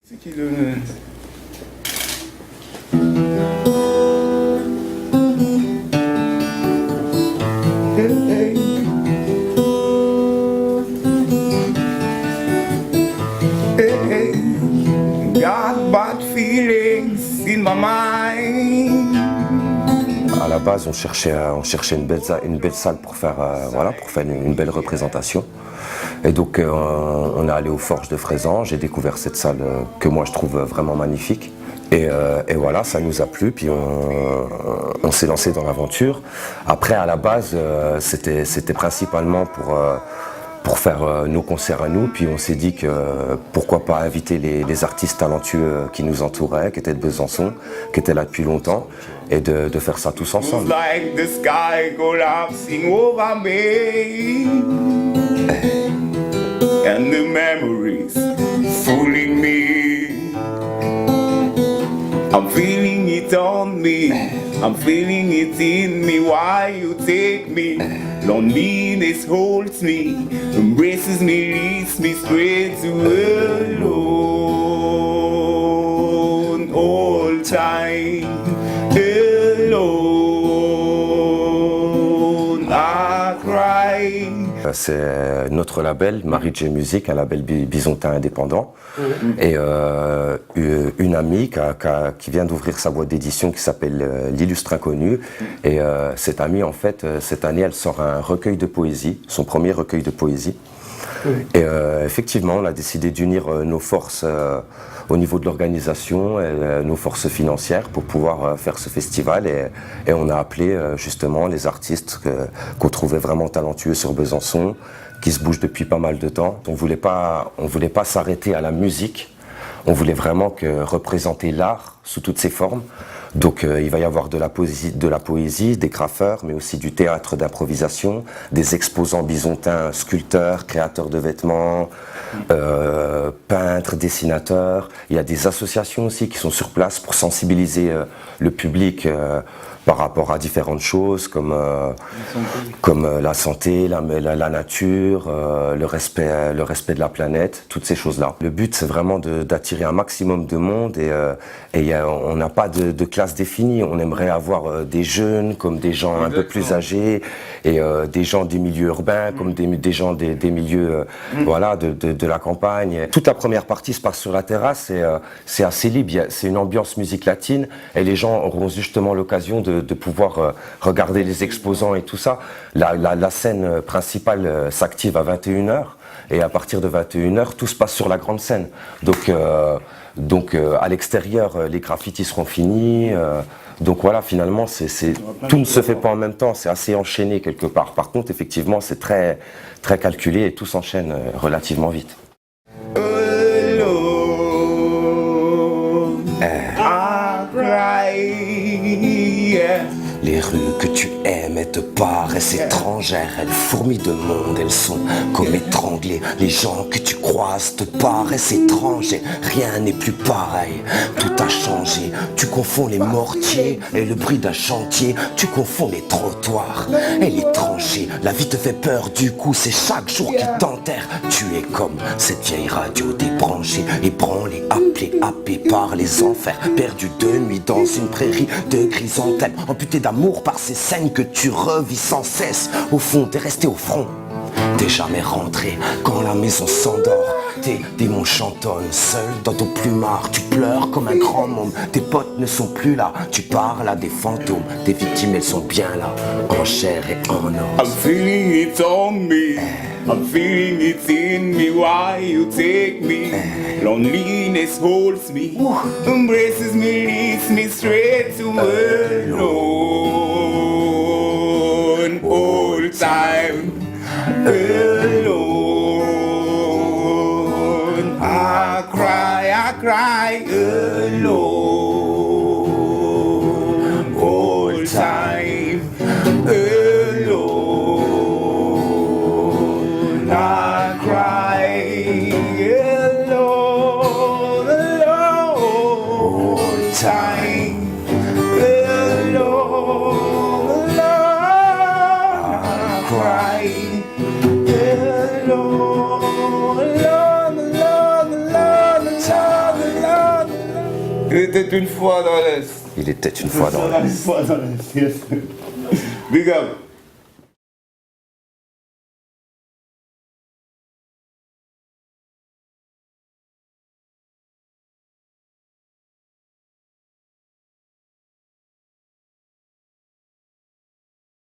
C'est qui le... Got bad feelings in my mind. À la base, on cherchait une belle salle pour faire, une belle représentation. Et donc, on est allé aux Forges de Fraisan. J'ai découvert cette salle que moi je trouve vraiment magnifique. Et voilà, ça nous a plu, puis on s'est lancé dans l'aventure. Après, à la base, c'était principalement pour faire nos concerts à nous, puis on s'est dit que pourquoi pas inviter les artistes talentueux qui nous entouraient, qui étaient de Besançon, qui étaient là depuis longtemps, et de faire ça tous ensemble. Like the sky collapsing over me, and the memories fooling me. I'm feeling it on me, I'm feeling it in me. Why you take me? Loneliness holds me, embraces me, leads me straight to alone. All time alone, I cry. C'est notre label, Marie J Music, un label bisontin indépendant. Et une amie qui vient d'ouvrir sa boîte d'édition qui s'appelle L'Illustre Inconnu. Et cette amie, en fait, cette année, elle sort un recueil de poésie, son premier recueil de poésie. Et effectivement, on a décidé d'unir nos forces au niveau de l'organisation, nos forces financières pour pouvoir faire ce festival. Et on a appelé justement les artistes qu'on trouvait vraiment talentueux sur Besançon, qui se bougent depuis pas mal de temps. On voulait pas s'arrêter à la musique. On voulait vraiment représenter l'art sous toutes ses formes. Donc il va y avoir de la poésie, des graffeurs, mais aussi du théâtre d'improvisation, des exposants bisontins, sculpteurs, créateurs de vêtements, peintres, dessinateurs. Il y a des associations aussi qui sont sur place pour sensibiliser le public par rapport à différentes choses comme la santé, la nature, le respect de la planète, toutes ces choses-là. Le but, c'est vraiment d'attirer un maximum de monde et on n'a pas de classe définie. On aimerait avoir des jeunes comme des gens un peu plus âgés et des gens des milieux urbains comme des gens des milieux voilà, de la campagne. Toute la première partie se passe sur la terrasse et c'est assez libre. C'est une ambiance musique latine et les gens auront justement l'occasion de pouvoir regarder les exposants et tout ça. La scène principale s'active à 21h et à partir de 21h, tout se passe sur la grande scène. Donc à l'extérieur, les graffitis seront finis. Donc voilà, finalement, tout ne se fait pas en même temps, c'est assez enchaîné quelque part. Par contre, effectivement, c'est très, très calculé et tout s'enchaîne relativement vite. Les rues que tu aimes, elles te paraissent étrangères. Elles fourmillent de monde, elles sont comme étranglées. Les gens que tu croises te paraissent étrangers. Rien n'est plus pareil, tout a changé. Tu confonds les mortiers et le bruit d'un chantier. Tu confonds les trottoirs et les tranchées. La vie te fait peur, du coup c'est chaque jour qui t'enterre. Tu es comme cette vieille radio débranchée, ébranlée, appelée, happée par les enfers. Perdu de nuit dans une prairie de chrysanthèmes, amputé d'amour par ces scènes que tu revis sans cesse. Au fond, t'es resté au front, t'es jamais rentré quand la maison s'endort. Tes démons chantonnent, seul dans ton plumard. Tu pleures comme un grand môme, tes potes ne sont plus là. Tu parles à des fantômes, tes victimes elles sont bien là, en chair et en os. I'm feeling it on me, I'm feeling it in me. Why you take me? Loneliness holds me, embraces me, leads me straight to alone. All time alone. I cry alone. All time alone. I cry alone, alone. All time alone, alone. I cry alone, alone, alone, alone, alone. Il était une fois dans l'Est. Il était une fois dans Une fois dans l'Est, yes. Big up.